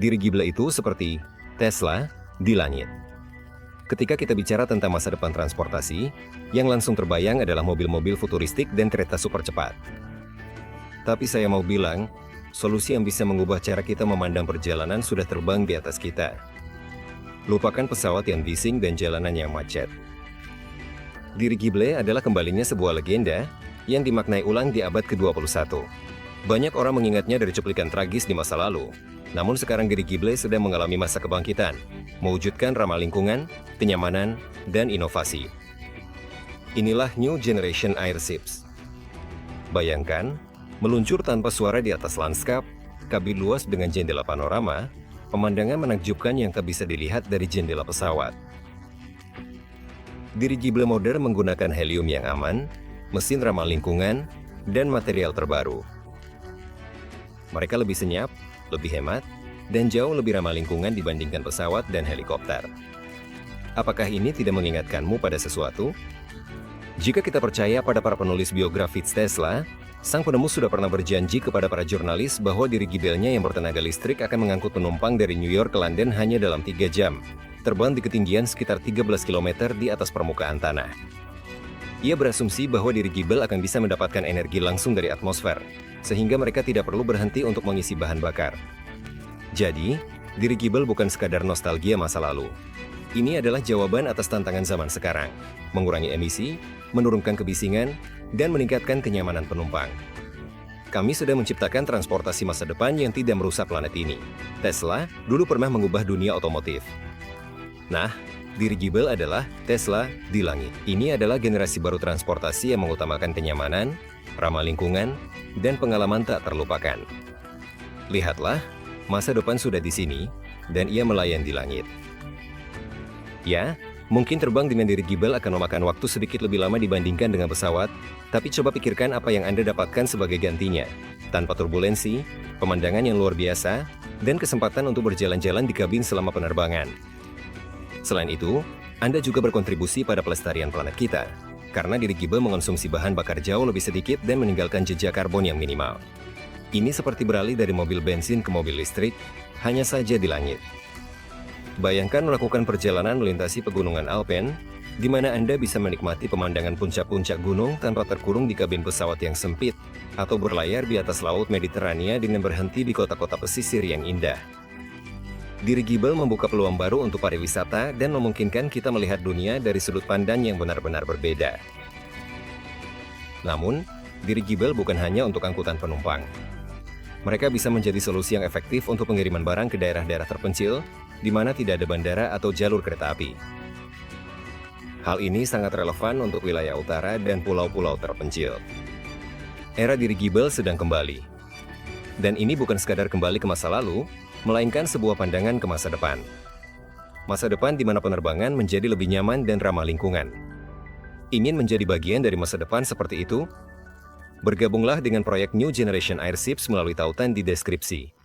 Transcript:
Dirigible itu seperti Tesla di langit. Ketika kita bicara tentang masa depan transportasi, yang langsung terbayang adalah mobil-mobil futuristik dan kereta super cepat. Tapi saya mau bilang, solusi yang bisa mengubah cara kita memandang perjalanan sudah terbang di atas kita. Lupakan pesawat yang bising dan jalanan yang macet. Dirigible adalah kembalinya sebuah legenda yang dimaknai ulang di abad ke-21. Banyak orang mengingatnya dari cuplikan tragis di masa lalu. Namun sekarang dirigible sedang mengalami masa kebangkitan, mewujudkan ramah lingkungan, kenyamanan, dan inovasi. Inilah New Generation Airships. Bayangkan, meluncur tanpa suara di atas lanskap, kabin luas dengan jendela panorama, pemandangan menakjubkan yang tak bisa dilihat dari jendela pesawat. Dirigible modern menggunakan helium yang aman, mesin ramah lingkungan, dan material terbaru. Mereka lebih senyap, lebih hemat, dan jauh lebih ramah lingkungan dibandingkan pesawat dan helikopter. Apakah ini tidak mengingatkanmu pada sesuatu? Jika kita percaya pada para penulis biografi Tesla, sang penemu sudah pernah berjanji kepada para jurnalis bahwa dirigible-nya yang bertenaga listrik akan mengangkut penumpang dari New York ke London hanya dalam 3 jam, terbang di ketinggian sekitar 13 km di atas permukaan tanah. Ia berasumsi bahwa dirigible akan bisa mendapatkan energi langsung dari atmosfer, sehingga mereka tidak perlu berhenti untuk mengisi bahan bakar. Jadi, dirigible bukan sekadar nostalgia masa lalu. Ini adalah jawaban atas tantangan zaman sekarang, mengurangi emisi, menurunkan kebisingan, dan meningkatkan kenyamanan penumpang. Kami sudah menciptakan transportasi masa depan yang tidak merusak planet ini. Tesla dulu pernah mengubah dunia otomotif. Nah, dirigible adalah Tesla di langit. Ini adalah generasi baru transportasi yang mengutamakan kenyamanan, ramah lingkungan, dan pengalaman tak terlupakan. Lihatlah, masa depan sudah di sini, dan ia melayang di langit. Ya, mungkin terbang dengan dirigible akan memakan waktu sedikit lebih lama dibandingkan dengan pesawat, tapi coba pikirkan apa yang Anda dapatkan sebagai gantinya. Tanpa turbulensi, pemandangan yang luar biasa, dan kesempatan untuk berjalan-jalan di kabin selama penerbangan. Selain itu, Anda juga berkontribusi pada pelestarian planet kita, karena dirigible mengonsumsi bahan bakar jauh lebih sedikit dan meninggalkan jejak karbon yang minimal. Ini seperti beralih dari mobil bensin ke mobil listrik, hanya saja di langit. Bayangkan melakukan perjalanan melintasi pegunungan Alpen, di mana Anda bisa menikmati pemandangan puncak-puncak gunung tanpa terkurung di kabin pesawat yang sempit, atau berlayar di atas laut Mediterania dengan berhenti di kota-kota pesisir yang indah. Dirigible membuka peluang baru untuk pariwisata dan memungkinkan kita melihat dunia dari sudut pandang yang benar-benar berbeda. Namun, dirigible bukan hanya untuk angkutan penumpang. Mereka bisa menjadi solusi yang efektif untuk pengiriman barang ke daerah-daerah terpencil, di mana tidak ada bandara atau jalur kereta api. Hal ini sangat relevan untuk wilayah utara dan pulau-pulau terpencil. Era dirigible sedang kembali. Dan ini bukan sekadar kembali ke masa lalu, melainkan sebuah pandangan ke masa depan. Masa depan di mana penerbangan menjadi lebih nyaman dan ramah lingkungan. Ingin menjadi bagian dari masa depan seperti itu? Bergabunglah dengan proyek New Generation Airships melalui tautan di deskripsi.